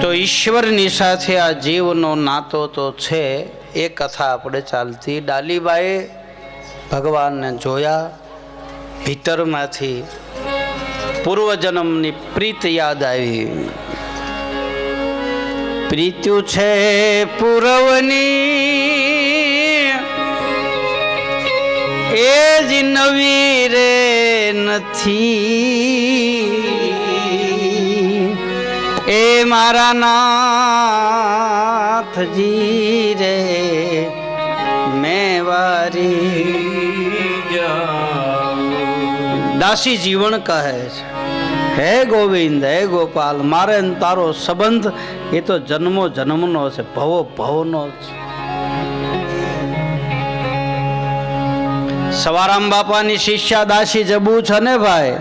તો ઈશ્વરની સાથે આ જીવનો નાતો તો છે. એ કથા આપણે ચાલતી. ડાલીબાએ ભગવાનને જોયા, ભીતરમાંથી પૂર્વજન્મની પ્રીત યાદ આવી. પ્રીત્યુ છે પૂર્વની એ જ નવી રે નથી. એ મારા નાથજી રે મેવારી. દાસી જીવન કહે છે, હે ગોવિંદ હે ગોપાલ, મારે તારો સંબંધ એ તો જન્મો જન્મનો છે, ભવો ભવનો છે. સવારામ બાપાની શિષ્યા દાસી જબુ છે ને ભાઈ.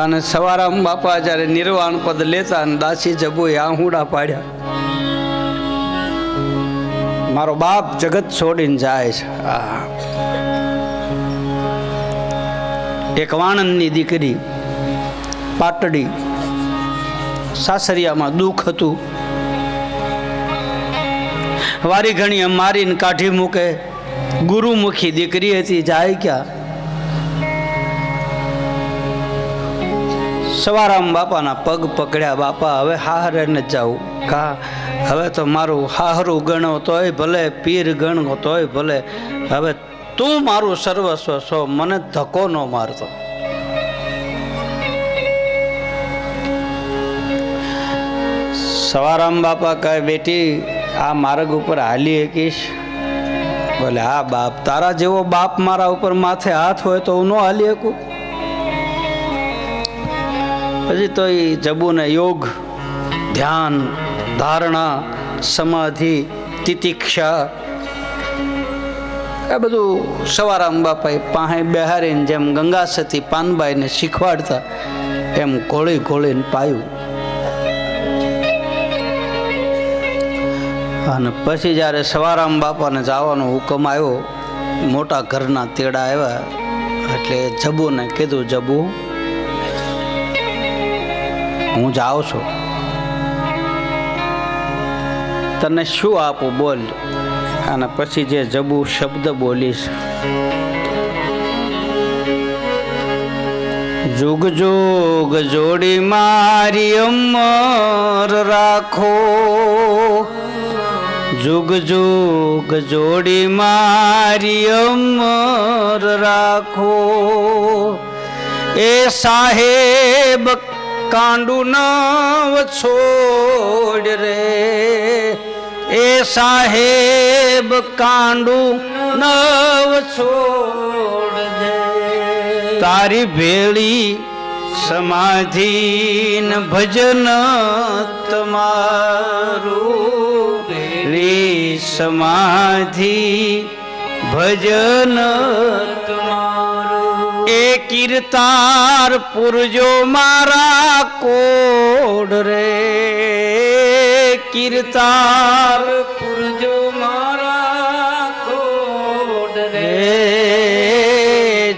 અને સવારામ બાપા જયારે નિર્વાણ પદ લેતા અને દાસી જબુ આહુડા પાડ્યા. મારો બાપ જગત છોડીને જાય છે. એક વાણંદની દીકરી પાટડી, સાસરિયામાં દુઃખ હતું. વારી ઘણી મારીને કાઢી મૂકે. ગુરુમુખી દીકરી હતી, જાય ક્યાં? સવારામ બાપાના પગ પકડ્યા. બાપા હવે હાહરે ન જાઉં. કા હવે તો મારું હાહરું ગણો તોય ભલે, પીર ગણો તોય ભલે, હવે તું મારું સર્વસ્વ છો, મને ધક્કો ન મારતો. સવારામ બાપા કહે, બેટી આ માર્ગ ઉપર હાલી શકીશ? બોલે હા બાપ, તારા જેવો બાપ મારા ઉપર માથે હાથ હોય તો હું ન હાલી શકું. પછી તો એ જબુને યોગ, ધ્યાન, ધારણા, સમાધિ, તિતિક્ષા આ બધું સવારામ બાપાએ પાસે બેહારીને જેમ ગંગા સતી પાનબાઈને શીખવાડતા એમ ઘોળી ઘોળીને પાયું. અને પછી જ્યારે સવારામ બાપાને જવાનો હુકમ આવ્યો, મોટા ઘરના તેડા આવ્યા, એટલે જબુને કીધું, જબુ હું જાઉં છું, તને શું આપું બોલ. અને પછી જે જબુ શબ્દ બોલીશ, જુગ જુગ જોડી મારી અમર રાખો, જુગ જુગ જોડી મારી અમર રાખો. એ સાહેબ કાંડુ નવ છોડ રે, એ સાહેબ કાંડુ નવ છોડ દે. તારી ભેળી સમાધિ ન ભજન તમારું, ભેળી સમાધિ ભજન તમારું. એ કીર્તાર પુરજો મારા કોડ રે, કીર્તાર પુરજો મારા કોડ રે.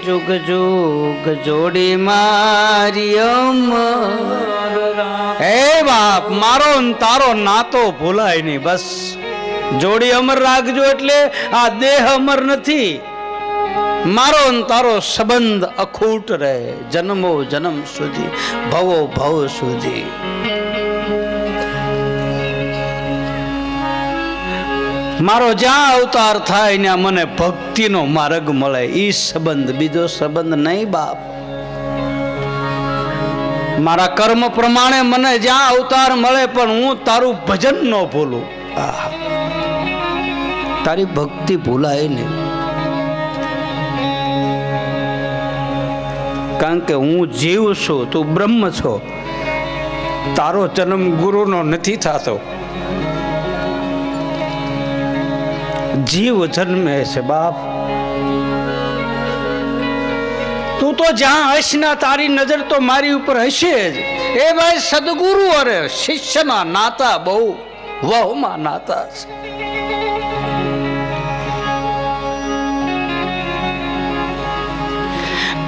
જુગ જુગ જોડી મારી અમર. હે બાપ, મારો તારો નાતો ભૂલાય નહીં. બસ જોડી અમર રાખજો. એટલે આ દેહ અમર નથી, મારો તારો સંબંધ અખૂટ રહે, જન્મો જન્મ સુધી, ભવો ભવ સુધી. મારો જ્યાં અવતાર થાય ને મને ભક્તિનો માર્ગ મળે, ઈ સંબંધ, બીજો સંબંધ નહીં બાપ. મારા કર્મ પ્રમાણે મને જ્યાં અવતાર મળે, પણ હું તારું ભજન ન ભૂલું. તારી ભક્તિ ભૂલાય નહીં. કારણ કે હું જીવ છું, તું બ્રહ્મ છો. તારો જન્મ ગુરુનો નથી થતો, જીવ જન્મે છે બાપ. તું તો જ્યાં હશ ના, તારી નજર તો મારી ઉપર હશે જ. એ ભાઈ સદગુરુ અરે શિષ્યના નાતા બહુ વહમાં નાતા છે.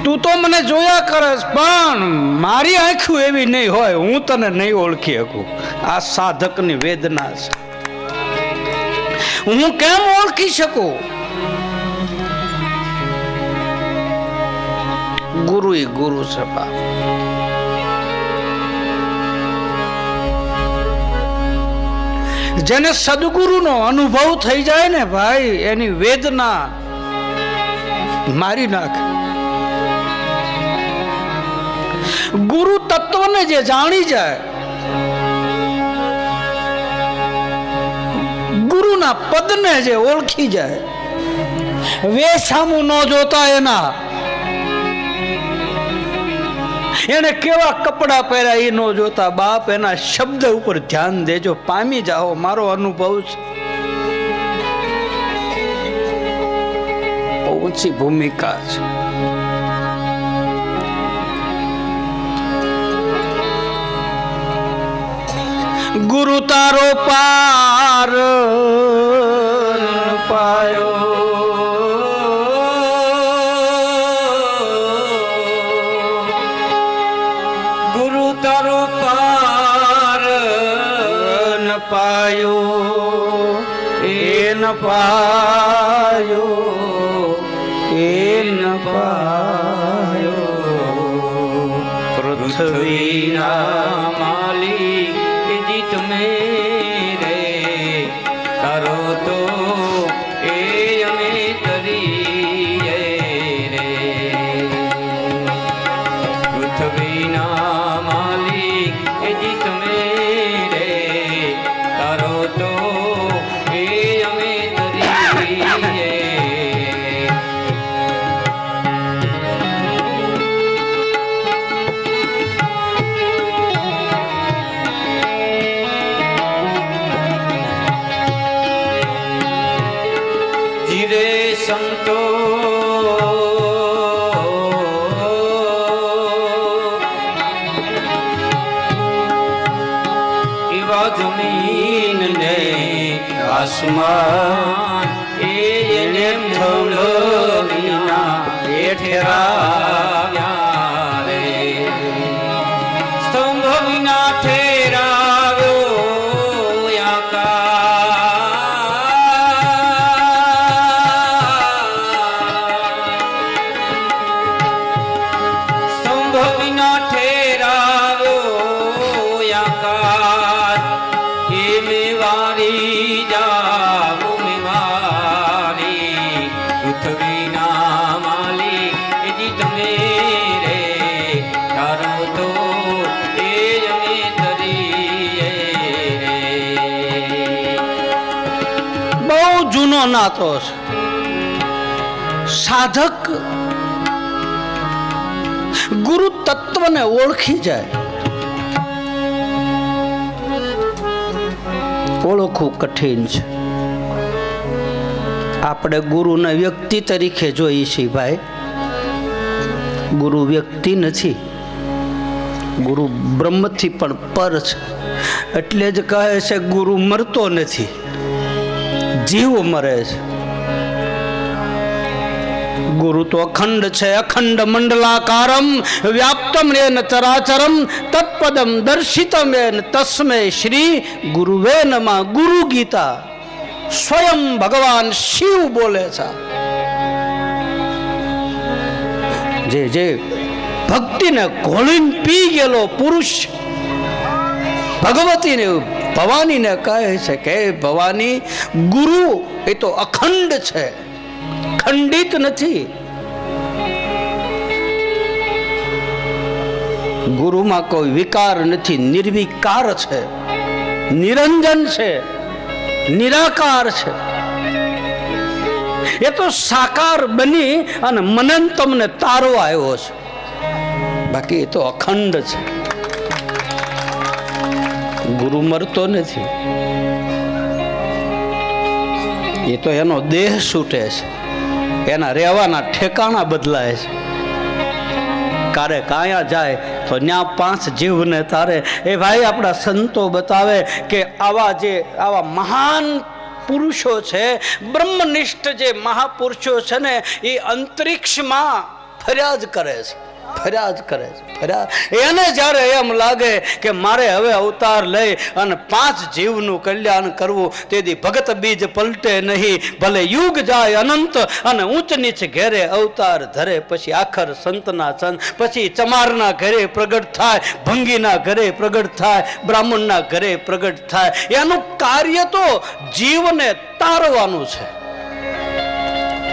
તું તો મને જોયા કરસ પણ મારી આંખું એવી નહીં હોય, હું તને નહીં ઓળખી શકું. આ સાધકની વેદના છે. હું કેમ ઓળખી શકું? ગુરુ એ ગુરુ છે બાપ. જેને સદગુરુનો અનુભવ થઈ જાય ને ભાઈ, એની વેદના મારી નાખે. ગુરુ તત્વને જે જાણી જાય, ગુરુના પદને જે ઓળખી જાય, વેસામું ન જોતા એના, એને કેવા કપડા પહેર્યા એ ન જોતા બાપ, એના શબ્દ ઉપર ધ્યાન દેજો, પામી જાઓ. મારો અનુભવ છે. ઊંચી ભૂમિકા છે. ગુરુ તારો પાર પાયો, ગુરુ તારો પાર ન પાયો, એ ન પાયો, એ ન પાયો. પૃથ્વીના માલિક તમે રે કરો તો એ અમે કરીએ રે. પૃથ્વીના માલિક જી તમે રે કરો તો એ અમે કરીએ. સંતો એવા જમીન ને આસમાન એને થોડો વિના ઠેરાવ્યા રે. સ્તંભ વિના ઠેરાવ્યો જૂનો નાતો છે. સાધક ગુરુ તત્વને ઓળખી જાય. ઓળખવું કઠિન છે. આપણે ગુરુને વ્યક્તિ તરીકે જોઈએ છીએ ભાઈ. ગુરુ વ્યક્તિ નથી, ગુરુ બ્રહ્મથી પણ પર છે. એટલે જ કહે છે ગુરુ મરતો નથી, જીવ મરે છે. ગુરુ તો અખંડ છે. અખંડ મંડલાકારમ વ્યાપ્તમ રેન ચરાચરમ તત્પદમ દર્શિતમ એન તસ્મે શ્રી ગુરુવે નમઃ. ગુરુ ગીતા સ્વયં ભગવાન શિવ બોલે છે. જે જે ભક્તિને ઘોળીને પી ગયેલો પુરુષ ભગવતીને ભવાનીને કહે છે કે ભવાની ગુરુ એ તો અખંડ છે, ખંડિત નથી. ગુરુમાં કોઈ વિકાર નથી, નિર્વિકાર છે, નિરંજન છે, નિરાકાર છે. એ તો સાકાર બની અને મને તમને તારવા આવ્યો છે, બાકી એ તો અખંડ છે. ગુરુ મરતો નથી. એ તો એનો દેહ છૂટે છે, એના રહેવાના ઠેકાણા બદલાય છે. કારે કાયા જાય તો ન્યા 5 જીવને તારે. એ ભાઈ આપણા સંતો બતાવે કે આવા મહાન પુરુષો છે, બ્રહ્મનિષ્ઠ જે મહાપુરુષો છે ને, એ અંતરિક્ષમાં ફરિયાદ કરે છે, ફરિયાદ કરે છે, ફરિયાદ. એને જ્યારે એમ લાગે કે મારે હવે અવતાર લઈ અને 5 જીવનું કલ્યાણ કરવું, તેથી ભગત બીજ પલટે નહીં, ભલે યુગ જાય અનંત અને ઊંચ નીચ ઘેરે અવતાર ધરે. પછી આખર સંતના સંત, પછી ચમારના ઘરે પ્રગટ થાય, ભંગીના ઘરે પ્રગટ થાય, બ્રાહ્મણના ઘરે પ્રગટ થાય. એનું કાર્ય તો જીવને તારવાનું છે.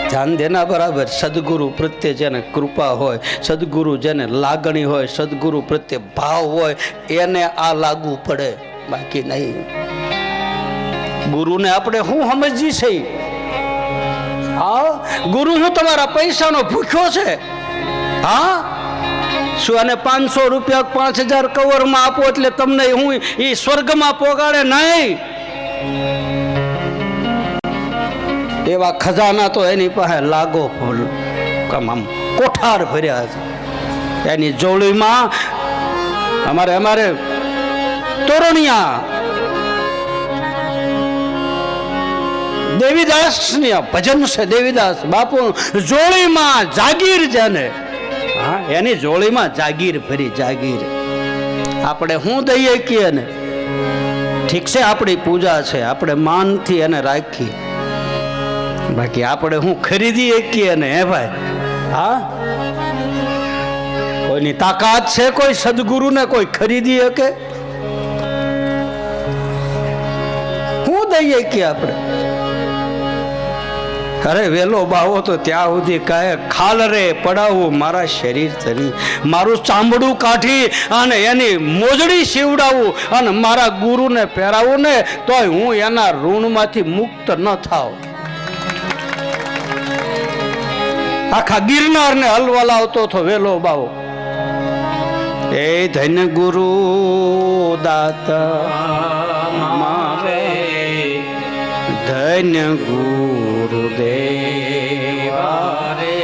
ધ્યાન દેના બરાબર. સદગુરુ પ્રત્યે જેને કૃપા હોય, સદગુરુ જેને લાગણી હોય, સદગુરુ પ્રત્યે ભાવ હોય, એને આ લાગુ પડે, બાકી નહીં. ગુરુને આપણે શું સમજી છે? હા, ગુરુ હું તમારા પૈસાનો ભૂખ્યો છે? હા, શું અને 500 રૂપિયા 5000 કવરમાં આપો એટલે તમને હું એ સ્વર્ગમાં પોગાડે? નહીં. એવા ખજાના તો એની પાસે લાગો આમ કોઠાર ભર્યા છે. એની જોડીમાં અમારે તોરણિયા દેવીદાસ ભજન છે. દેવીદાસ બાપુ જોડીમાં જાગીર છે ને, હા, એની જોડીમાં જાગીર ભરી. જાગીર આપણે શું દઈએ કે ને? ઠીક છે, આપણી પૂજા છે, આપણે માનથી એને રાખી, બાકી આપણે હું ખરીદી શકીએ ને? હે ભાઈ, હા, કોઈની તાકાત છે કોઈ સદગુરુને કોઈ ખરીદી શકે? શું દઈએ કે આપણે? અરે વેલો બાવો તો ત્યાં સુધી કહે, ખાલ રે પડાવું મારા શરીર તરી, મારું ચામડું કાઢી અને એની મોજડી સીવડાવું અને મારા ગુરુને પહેરાવું ને, તોય હું એના ઋણમાંથી મુક્ત ન થાવ. આખા ગિરનાર ને હલવલાવતો હતો વેલો બાવો. એ ધન્ય ગુરુ દાતા મારે, ધન્ય ગુરુદેવા રે.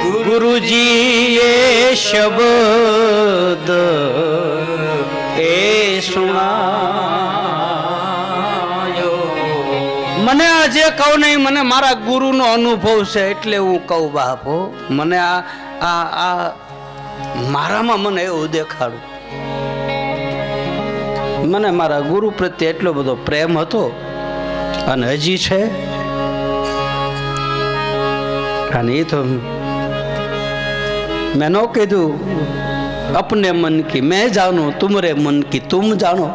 ગુરુજી એ શબ્દ એ સુણાયો. મને આજે કહું નહીં, મને મારા ગુરુનો અનુભવ છે એટલે હું કહું બાપો. મને આ મારામાં મને એવું દેખાડું. મને મારા ગુરુ પ્રત્યે એટલો બધો પ્રેમ હતો અને હજી છે. અને એ તો મેં ન કીધું અપને મન કી મેં જાણું, તુમરે મન કી તુમ જાણો.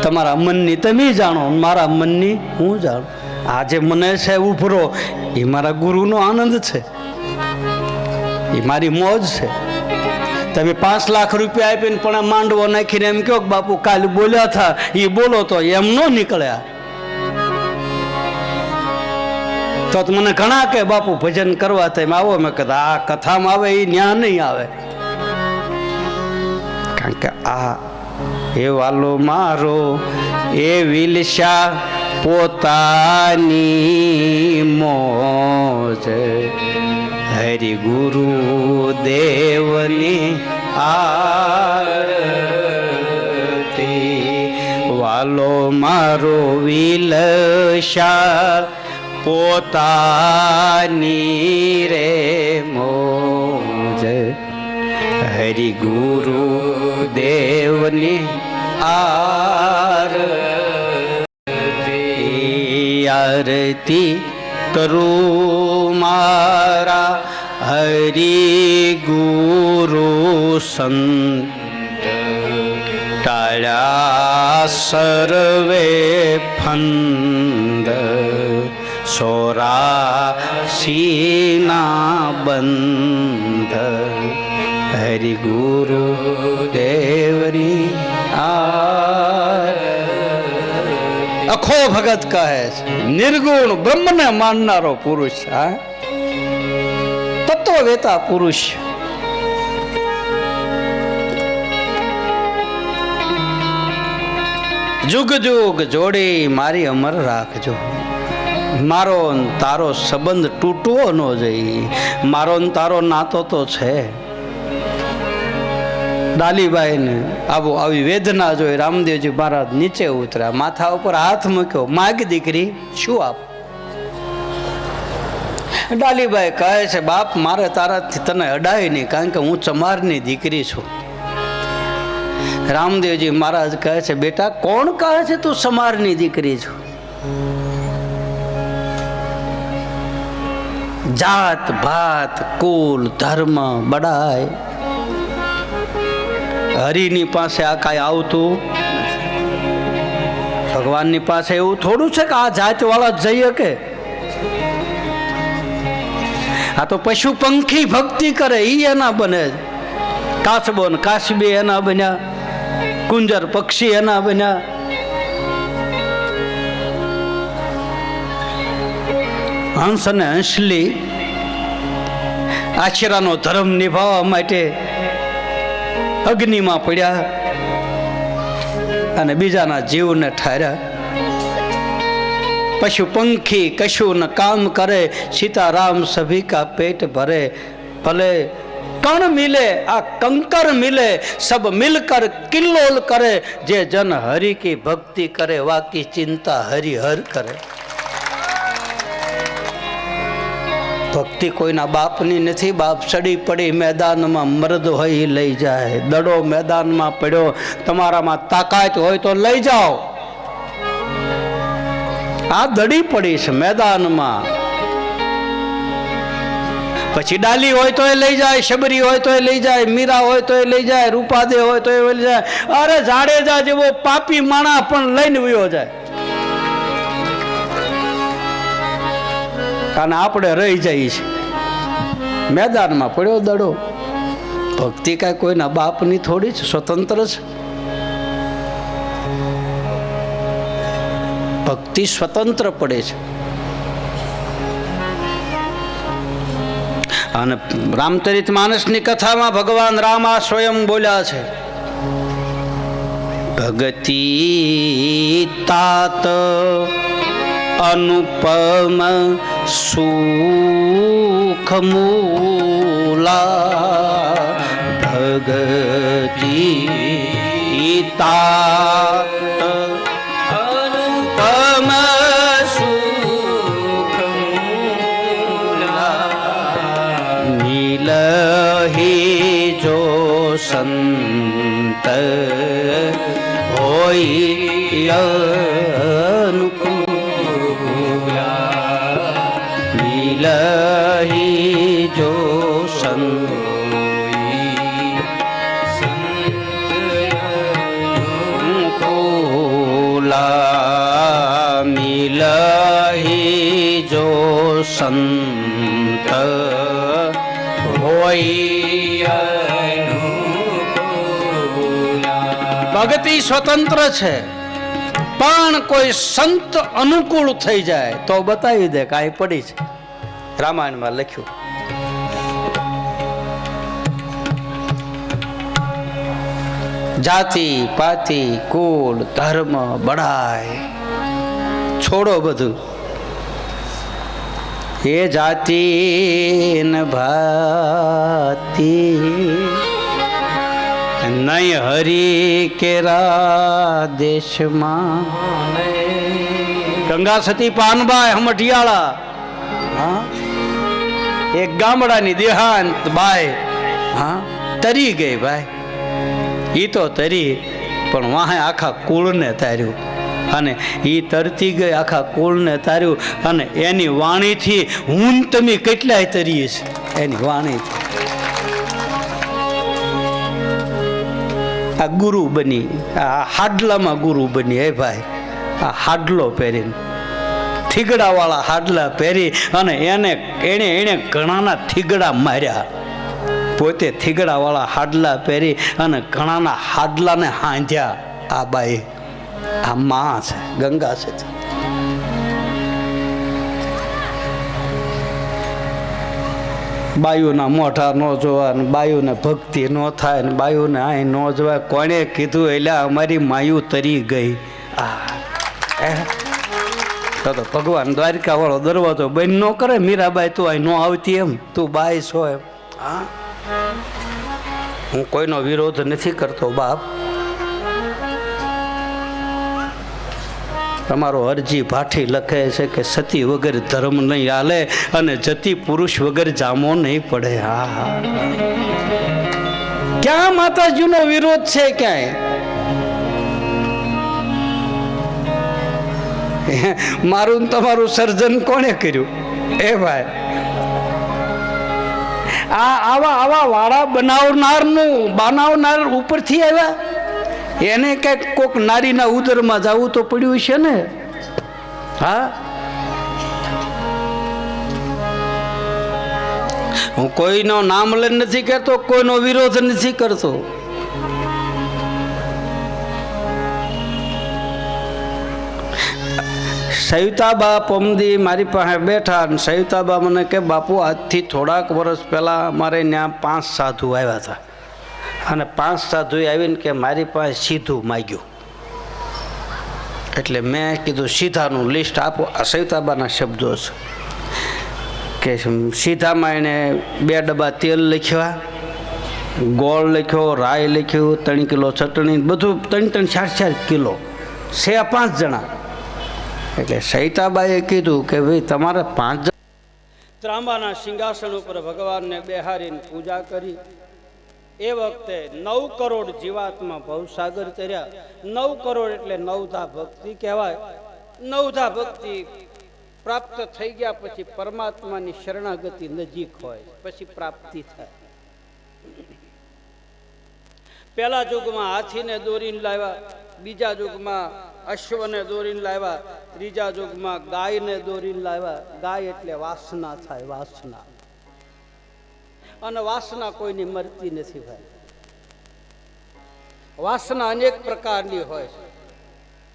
તમારા મનની તમે જાણો, મારા મનની હું જાણું. આજે મને છે ઉભરો, એ મારા ગુરુનો આનંદ છે, એ મારી મોજ છે. તમે 5 લાખ રૂપિયા આપીને પણ માંડવો નાખીને એમ કહો કે બાપુ કાલે બોલ્યા હતા એ બોલો, તો એમ ન નીકળ્યા. તો મને ઘણા કે બાપુ ભજન કરવા તમે આવો. મેં કીધું આ કથામાં આવે એ ન્યા નહીં આવે, કારણ કે આ એ વાલો મારો એ વિલસા પોતાની મોજ, હરિ ગુરુ દેવની આરતી. વાલો મારો વિલસા પોતાની રે મોજ, હરિ ગુરુ દેવની આરતી. આરતી કરું મારા હરિ ગુરુ સંત, ટાળ્યા સર્વે ફંદ, 84 બંધ, હરિ ગુરુ દેવની અખો ભગત કહે છે. નિર્ગુણ બ્રહ્મને માનનારો પુરુષ, હા, તત્વવેતા પુરુષ. જુગ જુગ જોડી મારી અમર રાખજો. મારો તારો સંબંધ તૂટવો ન જોઈએ. મારો તારો નાતો તો છે. ડાલીબાઈ ને આવી વેદના જોઈ રામદેવજી મહારાજ નીચે ઉતર્યા, માથા ઉપર હાથ મૂક્યો, માગ દીકરી શું આપ? ડાલીબાઈ કહે છે, બાપ મારે તારાથી તને અડાય નહીં, કારણ કે હું ચમારની દીકરી છું. રામદેવજી મહારાજ કહે છે, બેટા કોણ કહે છે તું ચમારની દીકરી છું? જાત ભાત કુલ ધર્મ બડાય હરિની પાસે આ કાંઈ આવતું, ભગવાનની પાસે એવું થોડું છે કે આ જાત વાળા જ જઈએ કે આ તો પશુ પંખી ભક્તિ કરે ઈ એના બને, કાચબો ને કાચબી એના બન્યા, કુંજર પક્ષી એના બન્યા. હંસ અને હંસલી આશરાનો ધર્મ નિભાવવા માટે અગ્નિમાં પડ્યા અને બીજાના જીવને ઠાર્યા. પશુ પંખી કશું ન કામ કરે, સીતારામ સભી કા પેટ ભરે. ભલે કણ મિલે આ કંકર મિલે, સબ મિલકર કિલ્લોલ કરે. જે જન હરિ की ભક્તિ કરે, વાકી ચિંતા હરિહર કરે. ભક્તિ કોઈના બાપની નથી. બાપ સડી પડી મેદાનમાં મર્દ હોય લઈ જાય. દડો મેદાનમાં પડ્યો, તમારામાં તાકાત હોય તો લઈ જાઓ. આ દડી પડી છે મેદાનમાં. પછી ડાલી હોય તો એ લઈ જાય, શબરી હોય તો એ લઈ જાય, મીરા હોય તો એ લઈ જાય, રૂપાદે હોય તો એ લઈ જાય. અરે જાડેજા જેવો પાપી માણા પણ લઈને વયો જાય. અને આપણે રહી જઈએ છીએ મેદાનમાં પડ્યો દડો. ભક્તિ કાંઈ કોઈના બાપની થોડી છે, સ્વતંત્ર છે. ભક્તિ સ્વતંત્ર પડે છે. અને રામચરિત માનસની કથામાં ભગવાન રામ આ સ્વયં બોલ્યા છે, ભગતિ તાત अनुपम सुख मूला भगति तात अनुपम सुख मूला मिलहि जो संत होय लही जो संकोला मिलही जो संत होय. ભક્તિ સ્વતંત્ર છે, પણ કોઈ સંત અનુકૂળ થઈ જાય તો બતાવી દે કાંઈ પડી છે. રામાયણમાં લખ્યું. જાતિ પાતિ કુલ ધર્મ બડાય છોડો બધું. એ જાતિ ન ભાતિ નહીં હરી કેરા દેશમાં. ગંગા સતી પાનબાઈ હમઢિયાળા, હા, એક ગામડાની દેહાંત બાઈ, હા, તરી ગઈ ભાઈ. ઈ તો તરી, પણ વાહે આખા કુળને તાર્યું. અને ઈ તરતી ગઈ, આખા કુળને તાર્યું. અને એની વાણીથી હું તમે કેટલાય તરીએ છે. એની વાણીથી આ ગુરુ બની, આ હાડલામાં ગુરુ બની. હે ભાઈ, આ હાડલો પહેરીને, થીગડા વાળા હાડલા પહેરી અને એને ઘણાના થીગડા માર્યા. પોતે થીગડા વાળા હાડલા પહેરી અને ઘણાના હાડલાને હાંધ્યા. આ બાઈ, આ માં છે, ગંગા છે. બાયુના મોઢા ન જોવા, ને બાયુને ભક્તિ ન થાય, ને બાયુને આ ન જોવાય. કોણે કીધું? એટલે અમારી માયુ તરી ગઈ. તો ભગવાન દ્વારિકા વાળો દરવાજો બંધ ન કરે. મીરાબાઈ તું અહીં ન આવતી એમ, તું બાઈ છો એમ. હા, હું કોઈનો વિરોધ નથી કરતો બાપ. અમારો અરજી ભાઠી લખે છે કે સતી વગર ધર્મ નહીં હાલે અને જતી પુરુષ વગર જામો નહીં પડે. હા હા, ક્યાં માતાજીનો વિરોધ છે? ક્યાંય? મારું ને તમારું સર્જન કોણે કર્યું? એ ભાઈ, આવા વાળા બનાવનાર ઉપરથી આવ્યા? એને કઈક કોક નારીના ઉદરમાં જવું તો પડ્યું છે ને. હા, હું કોઈનો નામ લઈને નથી કહેતો, કોઈનો વિરોધ નથી કરતો. સવિતાબા પમદી મારી પાસે બેઠા અને સવિતાબા મને કે બાપુ આજથી થોડાક વર્ષ પહેલાં અમારે ત્યાં 5 સાધુ આવ્યા હતા અને 5 સાધુએ આવીને કે મારી પાસે સીધું માગ્યું. એટલે મેં કીધું સીધાનું લિસ્ટ આપો. આ સવિતાબાના શબ્દો છે કે સીધામાં એણે 2 ડબ્બા તેલ લખ્યા, ગોળ લખ્યો, રાઈ લખ્યું, 3 કિલો ચટણી, બધું 3-4 કિલો છે. 5 જણા. એટલે સવિતાબાએ કીધું કે ભાઈ તમારે 5 ત્રાંબાના સિંહાસન ઉપર ભગવાનને બેહારીને પૂજા કરી. એ વખતે 9 કરોડ જીવાત્મા ભવસાગર તર્યા. 9 કરોડ એટલે 9ધા ભક્તિ કહેવાય. 9ધા ભક્તિ પ્રાપ્ત થઈ ગયા પછી પરમાત્માની શરણાગતિ નજીક હોય પછી પ્રાપ્તિ થાય. પહેલા યુગમાં હાથીને દોરીને લાવ્યા, બીજા યુગમાં અશ્વને દોરીને લાવ્યા, ત્રીજા યુગમાં ગાયને દોરીને લાવ્યા. ગાય એટલે વાસના થાય, વાસના. અને વાસના કોઈની મરતી નથી ભાઈ. વાસના અનેક પ્રકારની હોય છે.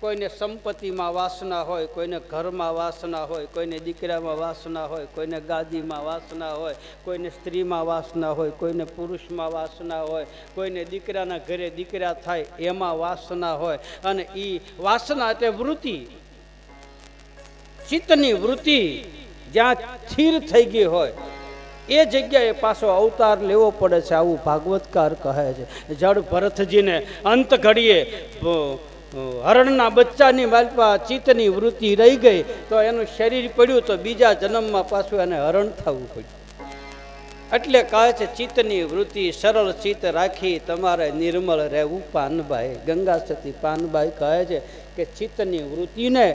કોઈને સંપત્તિમાં વાસના હોય, કોઈને ઘરમાં વાસના હોય, કોઈને દીકરામાં વાસના હોય, કોઈને ગાદીમાં વાસના હોય, કોઈને સ્ત્રીમાં વાસના હોય, કોઈને પુરુષમાં વાસના હોય, કોઈને દીકરાના ઘરે દીકરા થાય એમાં વાસના હોય. અને એ વાસના એટલે વૃત્તિ, ચિત્તની વૃત્તિ જ્યાં સ્થિર થઈ ગઈ હોય એ જગ્યાએ પાછો અવતાર લેવો પડે છે. આવું ભાગવતકાર કહે છે. જડ ભરતજીને અંત ઘડીએ હરણના બચ્ચાની માલપા ચિત્તની વૃત્તિ રહી ગઈ તો એનું શરીર પડ્યું તો બીજા જન્મમાં પાછું એને હરણ થવું પડ્યું. એટલે કહે છે ચિત્તની વૃત્તિ સરળ ચિત્ત રાખી તમારે નિર્મળ રહેવું પાનભાઈ. ગંગા સતી પાનભાઈ કહે છે કે ચિત્તની વૃત્તિને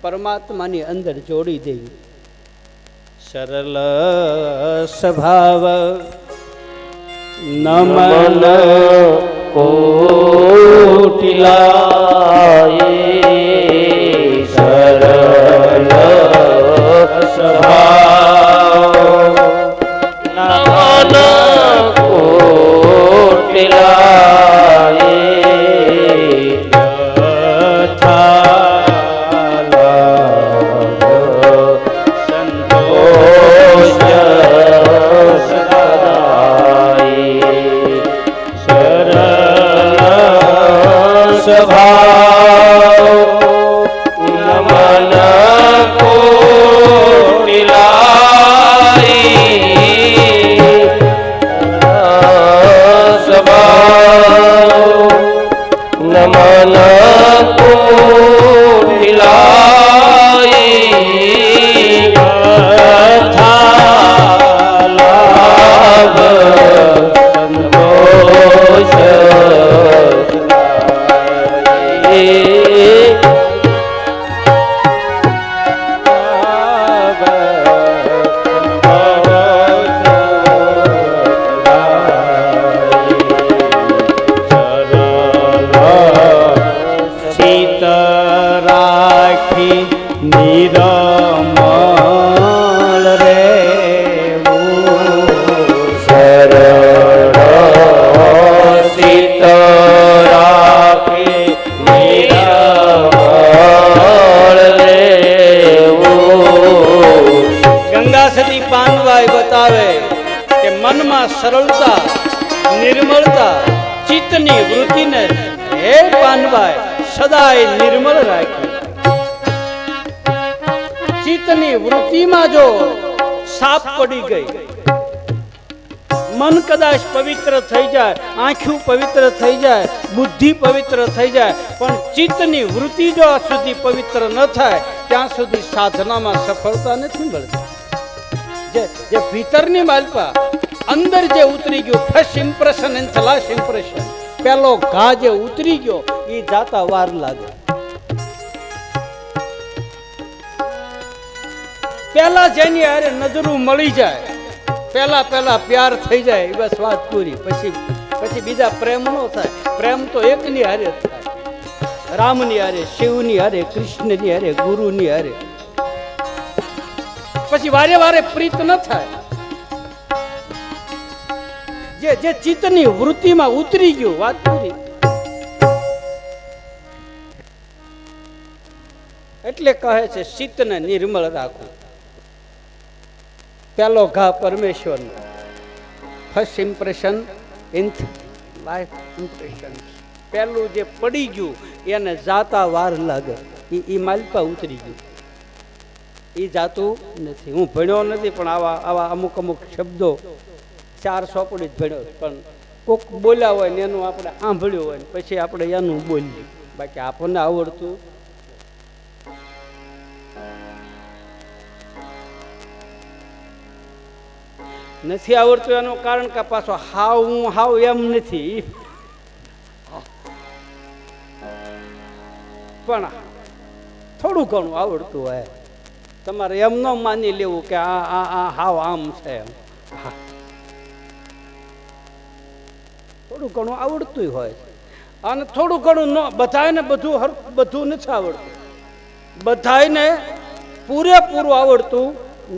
પરમાત્માની અંદર જોડી દેવી. સરળ સ્વભાવ નમન કોટિલાએ સરળ સ્વભાવ નમન કોટિલાએ સરળતા, નિર્મળતા, ચિત્તની વૃત્તિને હે પાનભાઈ સદાય નિર્મળ રાખી. ચિત્તની વૃત્તિમાં જો સાપ પડી ગઈ, મન કદાચ પવિત્ર થઈ જાય, આંખું પવિત્ર થઈ જાય, બુદ્ધિ પવિત્ર થઈ જાય, પણ ચિત્તની વૃત્તિ જો આ સુધી પવિત્ર ન થાય ત્યાં સુધી સાધનામાં સફળતા નથી મળતી. જે ભીતરની માલપા અંદર જે ઉતરી ગયું, first impression and last impression, પેલો ઘા જે ઉતરી ગયો એ જાતા વાર લાગે. પેલા જેની હારે નજરું મળી જાય, પેલા પ્યાર થઈ જાય, એ બસ વાત પૂરી. પછી બીજા પ્રેમ નો થાય. પ્રેમ તો એકની હારે થાય, રામની હારે, શિવની હારે, કૃષ્ણની હારે, ગુરુની હારે. પછી વારે વારે પ્રીત ન થાય. જે ચિત્તની વૃત્તિમાં ઉતરી ગયું, વાત પૂરી. એટલે કહે છે ચિત્તને નિર્મળ રાખવું. પેલો ઘા પરમેશ્વરનો, first impression in life impression. પેલું જે પડી ગયું એને જાતા વાર લાગે, એ માલપા ઉતરી ગયું, એ જાતું નથી. હું ભણ્યો નથી, પણ આવા અમુક શબ્દો 4 સોપડી જ ભણ્યો, પણ કોક બોલ્યા હોય ને એનું આપણે સાંભળ્યું હોય ને પછી આપણે એનું બોલીએ, બાકી આપણને આવડતું નથી. આવડતું એનું કારણ કે પાછો હાવ એમ નથી, પણ થોડું ઘણું આવડતું હોય. તમારે એમ ન માની લેવું કે આ હાવ આમ છે એમ. થોડું ઘણું આવડતું હોય, અને થોડું ઘણું ન બધાને બધું નથી આવડતું. બધાને પૂરેપૂરું આવડતું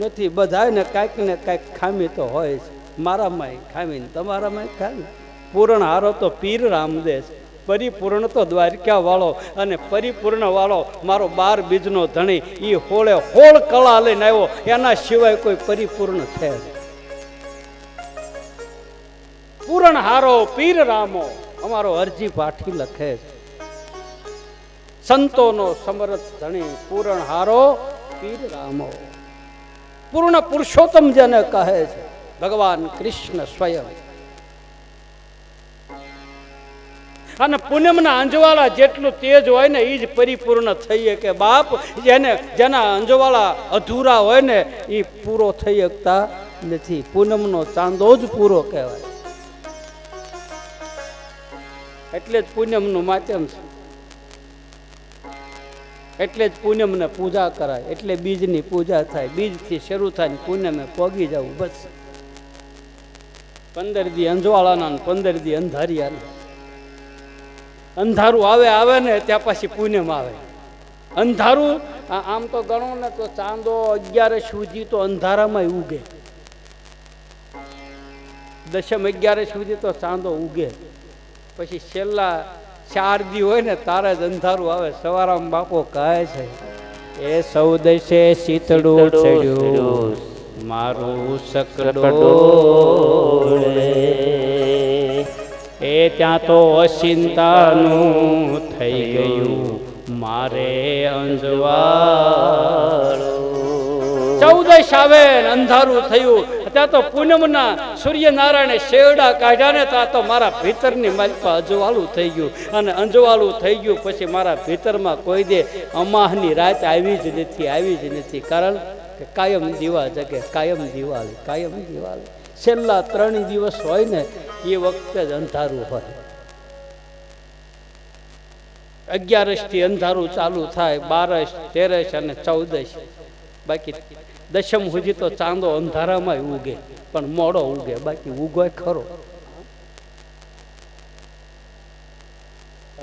નથી. બધાને કાંઈક ને કાંઈક ખામી તો હોય છે. મારામાં ખામી ને તમારામાં ખામી. પૂર્ણ હારો તો પીર રામદેશ, પરિપૂર્ણ તો દ્વારકા વાળો, અને પરિપૂર્ણ વાળો મારો 12 બીજનો ધણી. એ હોળે હોળ કળા લઈને આવ્યો, એના સિવાય કોઈ પરિપૂર્ણ છે. પૂરણ હારો પીર રામો, અમારો અરજી પાઠી લખે છે. સંતોનો સમરથ ધણી, પૂરણ હારો પીર રામો. પૂર્ણ પુરુષોત્તમ જેને કહે છે ભગવાન કૃષ્ણ સ્વયં. અને પૂનમના અંજવાળા જેટલું તેજ હોય ને એ જ પરિપૂર્ણ થઈએ કે બાપ. જેના અંજવાળા અધૂરા હોય ને એ પૂરો થઈ શકતા નથી. પૂનમનો ચાંદો જ પૂરો કહેવાય. એટલે જ પૂનમનું માધ્યમ છે, એટલે જ પૂનમને પૂજા કરાય, એટલે બીજની પૂજા થાય. બીજથી શરૂ થાય, પૂનમે પોગી જવું. બસ 15 દી અંજવાળાના ને 15 દી અંધારિયાના. અંધારું આવે ને ત્યાં પછી પૂનમ આવે. અંધારું આમ તો ગણો ને તો ચાંદો 11 સુધી તો અંધારામાં ઉગે. દશમ 11 સુધી તો ચાંદો ઉગે. પછી છેલ્લા 4 દી હોય ને તારે જ અંધારું આવે. સવારામાં બાપો કહે છે એ સૌ દશે શીતળું ચડ્યું મારું સકડોળે, એ ત્યાં તો અચિંતાનું થઈ ગયું મારે અંજવાળો. 14 આવે અંધારું થયું, ત્યાં તો પૂનમના સૂર્યનારાયણે શેરડા કાઢ્યા ને ત્યાં તો મારા ભીતરની માલપા અજવાળું થઈ ગયું. અને અંજવાળું થઈ ગયું પછી મારા ભીતરમાં કોઈ દે અમાહની રાત આવી જ નથી. કારણ કે કાયમ દીવા જગે, કાયમ દિવાળી. છેલ્લા 3 દિવસ હોય ને એ વખતે જ અંધારું હોય. 11 થી અંધારું ચાલુ થાય, 12, 13 અને 14. બાકી દશમ સુધી તો ચાંદો અંધારામાં ઉગે, પણ મોડો ઉગે. બાકી ઉગોય ખરો.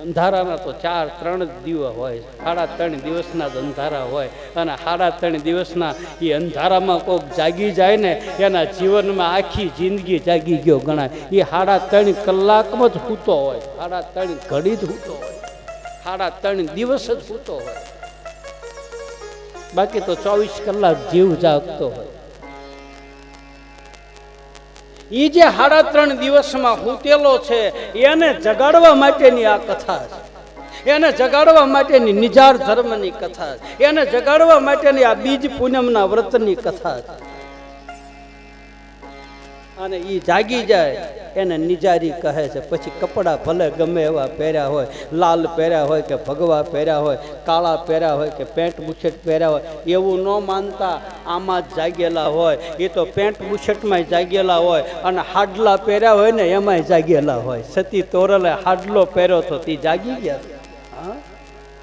અંધારાના તો 3 દિવસ હોય, 3.5 દિવસના જ અંધારા હોય. અને 3.5 દિવસના એ અંધારામાં કોઈક જાગી જાય ને એના જીવનમાં આખી જિંદગી જાગી ગયો ગણાય. એ 3.5 કલાકમાં જ સૂતો હોય, 3.5 ઘડી જ સૂતો હોય, 3.5 દિવસ જ સૂતો હોય. બાકી તો 24 કલાક જીવ જાગતો હોય. એ જે 3.5 દિવસમાં સૂતેલો છે એને જગાડવા માટેની આ કથા છે. એને જગાડવા માટેની નિજાર ધર્મની કથા છે. એને જગાડવા માટેની આ બીજ પૂનમના વ્રતની કથા છે. અને એ જાગી જાય એને નિજારી કહે છે. પછી કપડાં ભલે ગમે એવા પહેર્યા હોય, લાલ પહેર્યા હોય કે ભગવા પહેર્યા હોય, કાળા પહેર્યા હોય કે પેન્ટ બુશર્ટ પહેર્યા હોય, એવું ન માનતા આમાં જ જાગેલા હોય. એ તો પેન્ટ બુશર્ટમાં જાગેલા હોય અને હાડલા પહેર્યા હોય ને એમાંય જાગેલા હોય. સતી તોરલે હાડલો પહેર્યો તો તે જાગી ગયા. હા,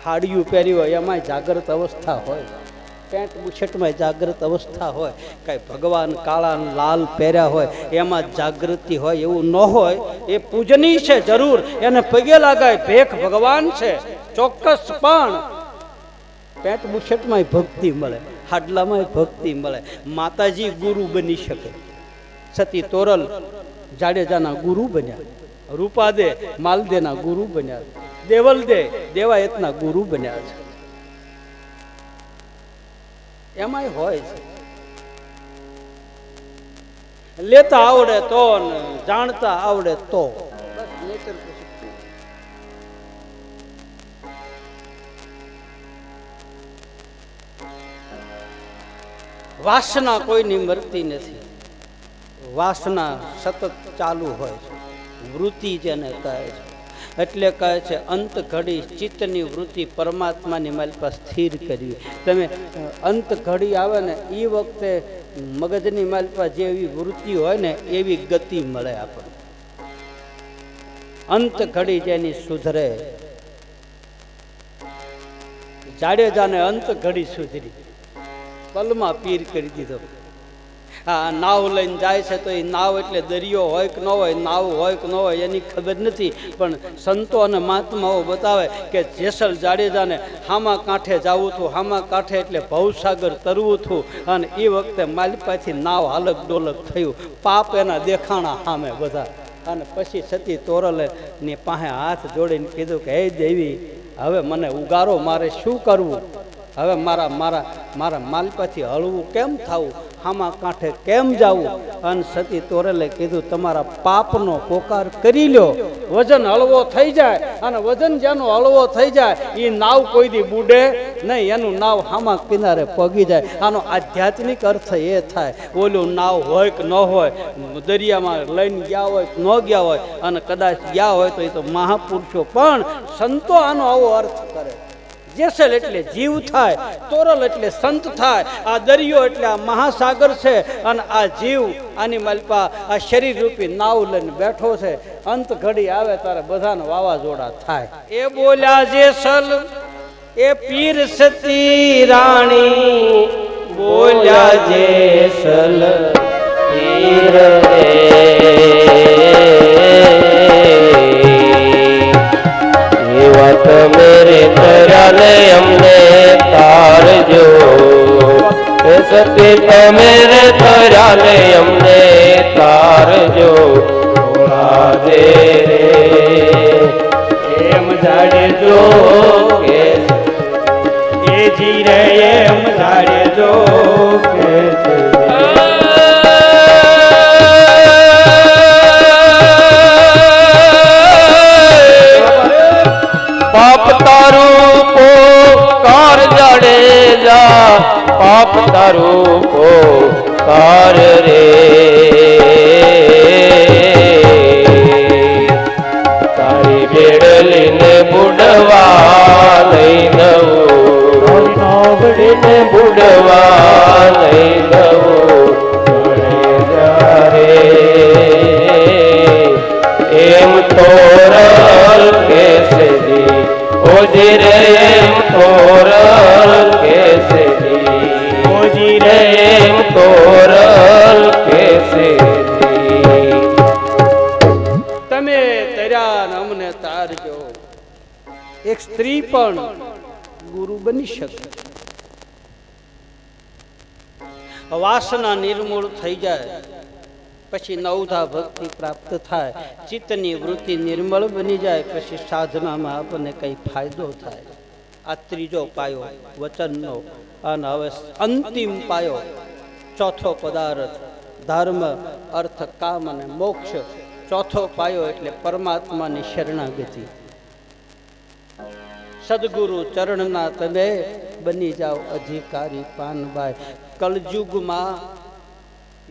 હાડિયું પહેર્યું હોય એમાંય જાગ્રત અવસ્થા હોય, પેન્ટ બુશર્ટમાં જાગ્રત અવસ્થા હોય. કાંઈ ભગવાન કાળા લાલ પહેર્યા હોય એમાં જાગૃતિ હોય એવું ન હોય. એ પૂજનીય છે જરૂર, એને પગે લાગાય, ભેખ ભગવાન છે ચોક્કસ, પણ પેન્ટ બુશર્ટમાં ભક્તિ મળે, હાડલામાં ભક્તિ મળે. માતાજી ગુરુ બની શકે. સતી તોરલ જાડેજાના ગુરુ બન્યા, રૂપાદે માલદેના ગુરુ બન્યા, દેવલદે દેવાયતના ગુરુ બન્યા છે. એમાંય હોય છે. લેતા આવડે તો ને જાણતા આવડે તો. વાસના કોઈની મરતી નથી. વાસના સતત ચાલુ હોય છે. વૃત્તિ જેને કહે છે. એટલે કહે છે અંત ઘડી ચિત્તની વૃત્તિ પરમાત્માની મારી પાસે સ્થિર કરવી. તમે અંત ઘડી આવે ને એ વખતે મગજની મારી પાસે જેવી વૃત્તિ હોય ને એવી ગતિ મળે આપણને. અંત ઘડી જેની સુધરે. જાડેજાને અંત ઘડી સુધરી, પલમાં પીર કરી દીધો. હા, નાવ લઈને જાય છે તો એ નાવ એટલે દરિયો હોય કે ન હોય, નાવ હોય કે ન હોય એની ખબર નથી, પણ સંતો અને મહાત્માઓ બતાવે કે જેસલ જાડેજાને હામા કાંઠે જવું હતું, હામા કાંઠે એટલે ભવસાગર તરવું હતું, અને એ વખતે માલિપાથી નાવ હાલક ડોલક થયું, પાપ એના દેખાણા સામે બધા. અને પછી સતી તોરલે ની પાસે હાથ જોડીને કીધું કે હે દેવી, હવે મને ઉગારો, મારે શું કરવું? હવે મારા માલિપાથી હળવું કેમ થવું? હામા કાંઠે કેમ જવું? અને સતી તોરલે કીધું તમારા પાપનો પોકાર કરી લ્યો, વજન હળવો થઈ જાય. અને વજન જેનો હળવો થઈ જાય એ નાવ કોઈ દી બુડે નહીં, એનું નાવ હામા કિનારે પગી જાય. આનો આધ્યાત્મિક અર્થ એ થાય. ઓલું નાવ હોય કે ન હોય, દરિયામાં લઈને ગયા હોય કે ન ગયા હોય, અને કદાચ ગયા હોય તો એ તો મહાપુરુષો, પણ સંતો આનો આવો અર્થ કરે. જેસલ એટલે જીવ થાય, તોરલ એટલે સંત થાય. આ દરિયો એટલે આ મહાસાગર છે, અને આ જીવ આની માલપા આ શરીર રૂપી નાવ લઈને બેઠો છે. અંત ઘડી આવે ત્યારે બધાને વાવાઝોડા થાય. એ બોલ્યા જેસલ એ પીર સતી રાણી, બોલ્યા જેસલ પીર વાત મેરે તરાને અમને તારજો. સતી મેરે તરાને અમને તારજો. દે રે એમ જાડેજો કે એ જી રે એમ જાડેજો કે પાપ તારું પોકાર જાડેજા, પાપ તારું પોકાર રે. તારી બેડલીને બુડવા નહીં દઉં, નવડીને બુડવા નહીં દઉં. જાડેજા રે એમ તોરલ કેસરી, ઓજી રે એમ તોરલ કેસરી, ઓજી રે એમ તોરલ કેસરી. તમે તર્યા ને અમને તારજો. એક સ્ત્રી પણ ગુરુ બની શકે. વાસના નિર્મૂળ થઈ જાય પછી નવધા ભક્તિ પ્રાપ્ત થાય. ચિત્તની વૃત્તિ નિર્મળ બની જાય પછી સાધનામાં આપણને કઈ ફાયદો થાય. આ ત્રીજો પાયો વચનનો. અને હવે અંતિમ પાયો ચોથો પદાર્થ, ધર્મ અર્થ કામ અને મોક્ષ. ચોથો પાયો એટલે પરમાત્માની શરણાગતિ. સદગુરુ ચરણના તમે બની જાઓ અધિકારી પાનભાઈ. કલયુગમાં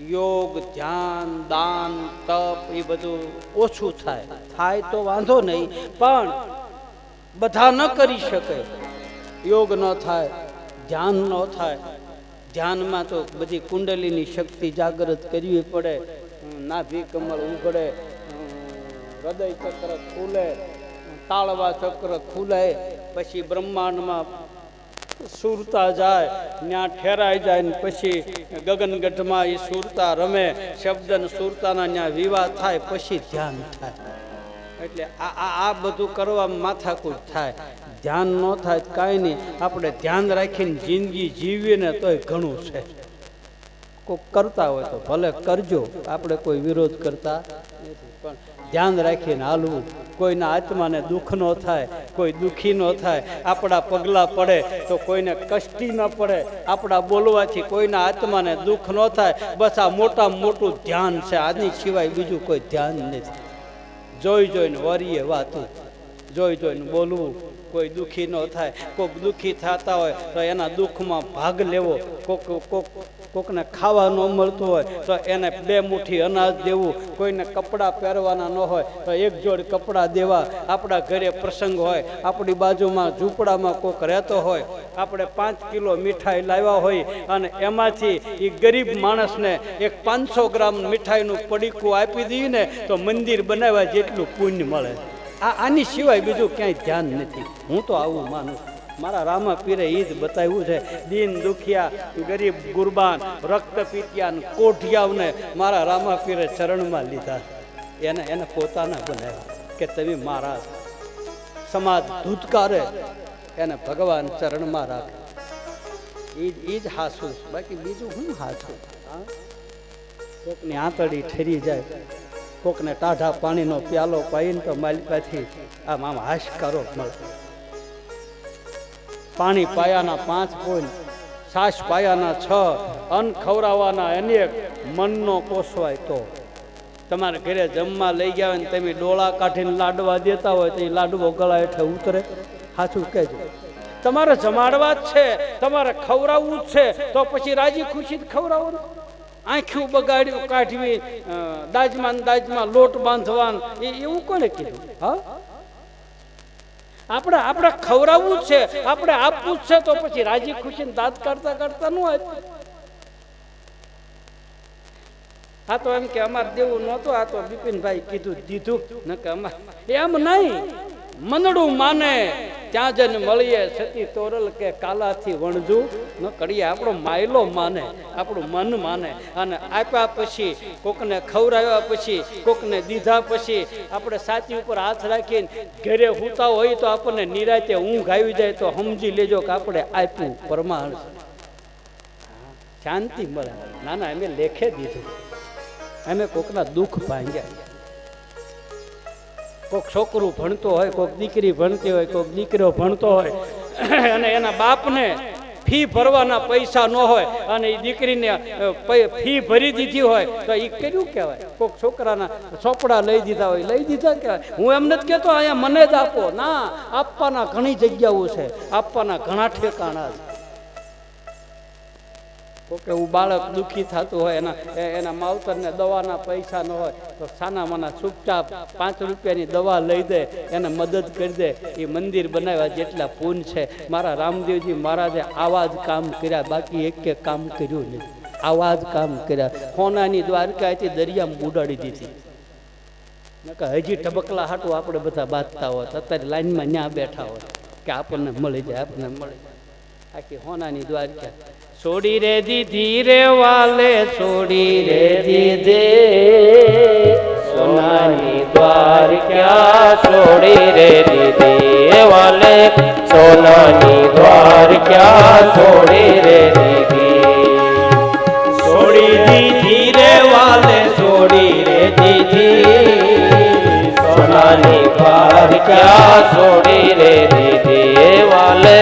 યોગ ધ્યાન દાન તપ એ બધું ઓછું થાય તો વાંધો નહીં, પણ બધા ન કરી શકે. યોગ ન થાય, ધ્યાન ન થાય. ધ્યાનમાં તો બધી કુંડલીની શક્તિ જાગૃત કરવી પડે, નાભી કમળ ઉઘડે, હૃદય ચક્ર ખુલે, તાળવા ચક્ર ખુલે, પછી બ્રહ્માંડમાં સુરતા જાય, ત્યાં ઠેરાઈ જાય ને પછી ગગનગઢમાં એ સુરતા રમે, શબ્દ ને સુરતાના ત્યાં વિવાહ થાય, પછી ધ્યાન થાય. એટલે આ બધું કરવામાં માથાકૂટ થાય. ધ્યાન ન થાય કાંઈ નહીં. આપણે ધ્યાન રાખીને જિંદગી જીવીએ ને તોય ઘણું છે. કોઈ કરતા હોય તો ભલે કરજો, આપણે કોઈ વિરોધ કરતા નથી, પણ ધ્યાન રાખીને હાલવું. કોઈના આત્માને દુઃખ ન થાય, કોઈ દુઃખી ન થાય. આપણા પગલાં પડે તો કોઈને કષ્ટી ન પડે. આપણા બોલવાથી કોઈના આત્માને દુઃખ ન થાય. બસ આ મોટામાં મોટું ધ્યાન છે. આની સિવાય બીજું કોઈ ધ્યાન નથી. જોઈ જોઈને વરીએ વાતું, જોઈ જોઈને બોલવું. કોઈ દુઃખી ન થાય. કોઈક દુઃખી થતા હોય તો એના દુઃખમાં ભાગ લેવો. કોકને ખાવા ન મળતું હોય તો એને 2 મુઠ્ઠી અનાજ દેવું. કોઈને કપડાં પહેરવાના ન હોય તો 1 જોડ કપડાં દેવા. આપણા ઘરે પ્રસંગ હોય, આપણી બાજુમાં ઝૂંપડામાં કોક રહેતો હોય, આપણે 5 કિલો મીઠાઈ લાવ્યા હોય અને એમાંથી એ ગરીબ માણસને એક 500 ગ્રામ મીઠાઈનું પડીકું આપી દઈએ ને તો મંદિર બનાવ્યા જેટલું પુણ્ય મળે. આની સિવાય બીજું ક્યાંય ધ્યાન નથી. હું તો આવું માનું. મારા રામા પીરે એ જ બતાવ્યું છે. દીન દુખિયા, ગરીબ ગુરબાન, રક્તપીતિયા, કોઠિયાઓને મારા રામા પીરે ચરણમાં લીધા. એને પોતાના બનાવ્યા કે તમે મારા સમાજ ધૂતકારે એને ભગવાન ચરણમાં રાખે. એ જ હાસું. બાકી બીજું હું હાસું? કોકની આંતળી ઠરી જાય, કોકને ટાઢા પાણીનો પ્યાલો પાઈને તો માલિકાથી આમ હાશકારો મળે. પાણી પાયાના 5 પોઈન્ટ, છાશ પાયાના 6, અન્ન ખવડાવવાના અનેક, મનનો પોસવાય તો. તમારે ઘરે જમવા લઈ ગયા હોય ને તમે ડોળા કાઢીને લાડવા દેતા હોય તો એ લાડવો ગળા હેઠે ઉતરે? સાચું કહેજો. તમારે જમાડવા જ છે, તમારે ખવડાવવું જ છે, તો પછી રાજી ખુશી જ ખવડાવવાનું. આંખ્યું બગાડ્યું કાઢવી, દાજમાં લોટ બાંધવાન, એવું કોને કીધું? હા, આપણે ખવડાવવું જ છે, આપણે આપવું જ છે, તો પછી રાજી ખુશી દાંત કાઢતા ન હોય. આ તો એમ કે અમારે દેવું નહોતું, આ તો બિપિનભાઈ કીધું દીધું ન કે અમારે એમ નહીં. મનડું માને ત્યાં જઈને મળીએ, સતી તોરલ કે કાલાથી વણજું ન કરીએ. આપણો માયલો માને, આપણું મન માને. અને આપ્યા પછી, કોકને ખવડાવ્યા પછી, કોકને દીધા પછી આપણે સાચી ઉપર હાથ રાખીને ઘરે સૂતા હોય તો આપણને નિરાતે ઊંઘ આવી જાય તો સમજી લેજો કે આપણે આપ્યું પરમાણ, શાંતિ મળે. ના ના, અમે લેખે દીધું, અમે કોકના દુઃખ ભાંગ્યા. કોઈક છોકરું ભણતો હોય, કોઈક દીકરી ભણતી હોય, કોઈક દીકરો ભણતો હોય અને એના બાપને ફી ભરવાના પૈસા ન હોય અને એ દીકરીને ફી ભરી દીધી હોય તો એ કર્યું કહેવાય. કોઈક છોકરાના ચોપડા લઈ દીધા હોય, લઈ દીધા કહેવાય. હું એમ નથી કહેતો અહીંયા મને જ આપો. ના, આપવાના ઘણી જગ્યાઓ છે, આપવાના ઘણા ઠેકાણા છે. કોકે એવું બાળક દુઃખી થતું હોય, એના માવતરને દવાના પૈસા ન હોય તો સાનામાના ચૂપચાપ 5 રૂપિયાની દવા લઈ દે, એને મદદ કરી દે. એ મંદિર બનાવ્યા જેટલા પૂન છે. મારા રામદેવજી મહારાજે આવા જ કામ કર્યા, બાકી એક કામ કર્યું નહીં. આવા જ કામ કર્યા. સોનાની દ્વારકાથી દરિયામાં ઉડાડી દીધી. હજી ટબકલા હાટું આપણે બધા બાંધતા હોત, અત્યારે લાઈનમાં ન્યા બેઠા હોત કે આપણને મળી જાય, આપણને મળી જાય. આખી સોનાની દ્વારકા છોડી રે દીધી રે વાલે, છોડી રે દીધે સોનાની દ્વારકા, છોડી રે દીધી વાલે, સોનાની દ્વારકા, છોડી રે દીધી. છોડી દીધી રે વાલે, છોડી રે દીધી સોનાની દ્વારકા, છોડી રે દીધી વાલે,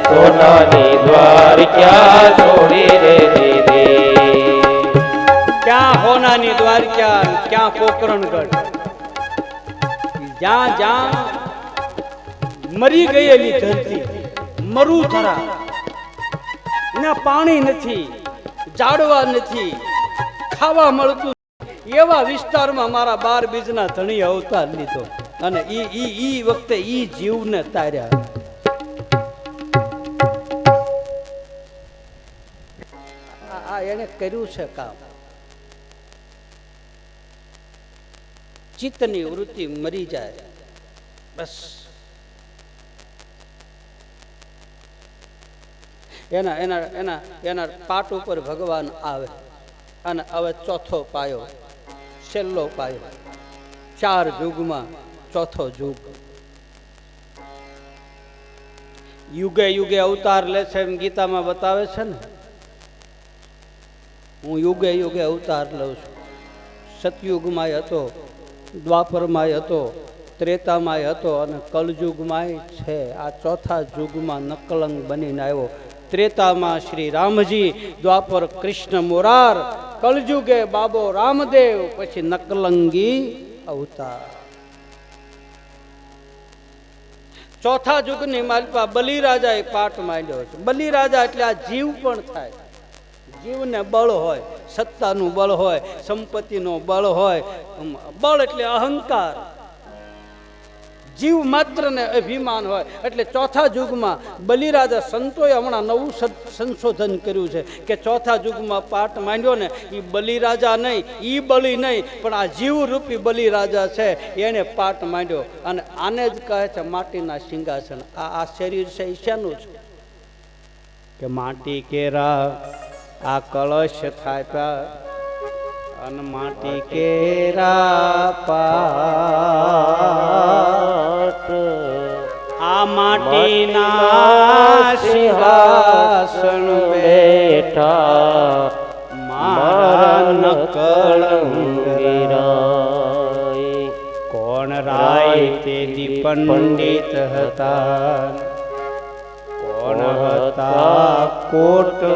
સોનાની દ્વારકા, છોડી રે દીધી. ક્યાં સોનાની દ્વારકા, ક્યાં પોકરણગઢ, જ્યાં જ્યાં મરી ગયેલી ધરતી, મરુધરા, એના પાણી નથી, ઝાડવા નથી, ખાવા મળતું એવા વિસ્તારમાં મારા 12 બીજના ધણી અવતાર લીધો અને ઈ વખતે ઈ જીવને તાર્યા. આ એને કર્યું છે કામ. ચિત્તની વૃત્તિ મરી જાય બસ. એના એના એના એના પાટ ઉપર ભગવાન આવે અને હવે ચોથો પાયો, છેલ્લો પાયો, 4 યુગમાં ચોથો યુગ. યુગે યુગે અવતાર લે છે એમ ગીતામાં બતાવે છે ને. હું યુગે યુગે અવતાર લઉં છું. સતયુગમાંય હતો, દ્વાપરમાંય હતો, ત્રેતામાંય હતો અને કલયુગમાંય છે. આ ચોથા યુગમાં નકલંગ બનીને આવ્યો. ત્રેતામાં શ્રી રામજી, દ્વાપર કૃષ્ણ મોરાર, કલયુગે બાબો રામદેવ, પછી નકલંગી અવતાર. ચોથા યુગની માલપા બલિરાજાએ પાઠ માંડ્યો છે. બલિરાજા એટલે આ જીવ પણ થાય. જીવને બળ હોય, સત્તાનું બળ હોય, સંપત્તિનો બળ હોય. બળ એટલે અહંકાર. જીવ માત્ર ને અભિમાન હોય. એટલે ચોથા યુગમાં બલિરાજા, સંતોએ હમણાં નવું સંશોધન કર્યું છે કે ચોથા યુગમાં પાઠ માંડ્યો ને એ બલિરાજા નહીં, ઈ બલિ નહીં, પણ આ જીવરૂપી બલિરાજા છે એને પાઠ માંડ્યો. અને આને જ કહે છે માટીના સિંહાસન. આ શરીર છે એ શેનું છે કે માટી કેરા આ કળશ થાય અને માટી કેરા પાટ. આ માટીના સિંહાસન બેઠા મારા નકળંગી. કોણ રાય તેદી પંડિત હતા, કોણ હતા કોટવાળેના,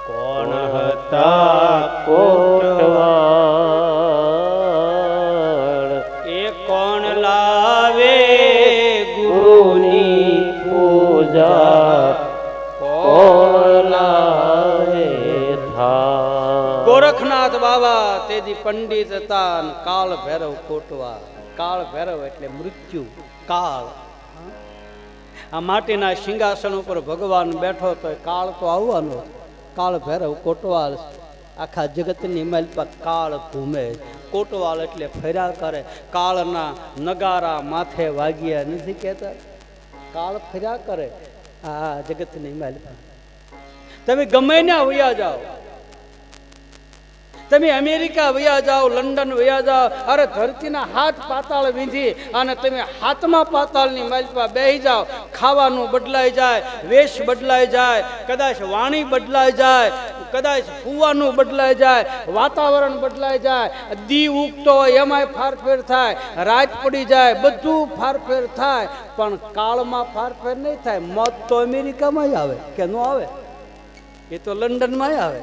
કોણ હતા કોટવાળ. એ કોણ લાવે ગુરુની પૂજા, કોણ લાવે થા. ગોરખનાથ બાબા તેદી પંડિત હતા અને કાળ ભૈરવ કોટવાળ. કાળ ભૈરવ એટલે મૃત્યુ, કાળ. આ માટીના સિંહાસન ઉપર ભગવાન બેઠો તો કાળ તો આવવાનો. કાળ ભૈરવ કોટવાલ. આખા જગતની માલપા કાળ ઘૂમે. કોટવાલ એટલે ફર્યા કરે. કાળના નગારા માથે વાગ્યા નથી કહેતા, કાળ ફર્યા કરે આ જગતની માલપા. તમે ગમે ત્યાં વયા જાઓ, તમે અમેરિકા વયા જાઓ, લંડન વયા જાઓ, અરે ધરતીના 7 પાતાળ વીંધી અને તમે 7મા પાતાળની માલપા બેસી જાઓ. ખાવાનું બદલાઈ જાય, વેશ બદલાઈ જાય, કદાચ વાણી બદલાઈ જાય, કદાચ ફૂવાનું બદલાઈ જાય, વાતાવરણ બદલાઈ જાય, દી ઉગતો હોય એમાંય ફારફેર થાય, રાત પડી જાય, બધું ફારફેર થાય, પણ કાળમાં ફારફેર નહીં થાય. મોત તો અમેરિકામાં આવે કે ન આવે? એ તો લંડનમાં આવે,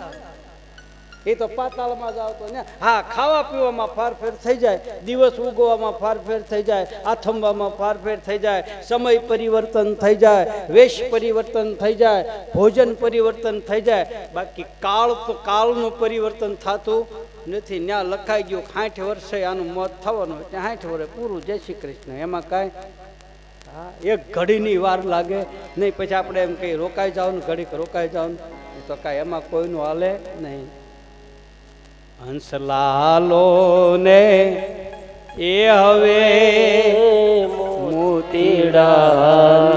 એ તો પાતાળમાં જાવ તો ને. હા, ખાવા પીવામાં ફારફેર થઈ જાય, દિવસ ઉગવામાં ફારફેર થઈ જાય, આથમવામાં ફારફેર થઈ જાય, સમય પરિવર્તન થઈ જાય, વેશ પરિવર્તન થઈ જાય, ભોજન પરિવર્તન થઈ જાય. બાકી કાળ તો કાળનું પરિવર્તન થતું નથી. ત્યાં લખાઈ ગયું 60 વર્ષે આનું મોત થવાનું, ત્યાં 60 વર્ષે પૂરું. જય શ્રી કૃષ્ણ. એમાં કાંઈ એક ઘડીની વાર લાગે નહીં. પછી આપણે એમ કહીએ રોકાઈ જાઓ ને, ઘડીક રોકાઈ જાઓ ને, તો કાંઈ એમાં કોઈનું હાલે નહીં. હંસલાલો ને એ હવે મોતીડા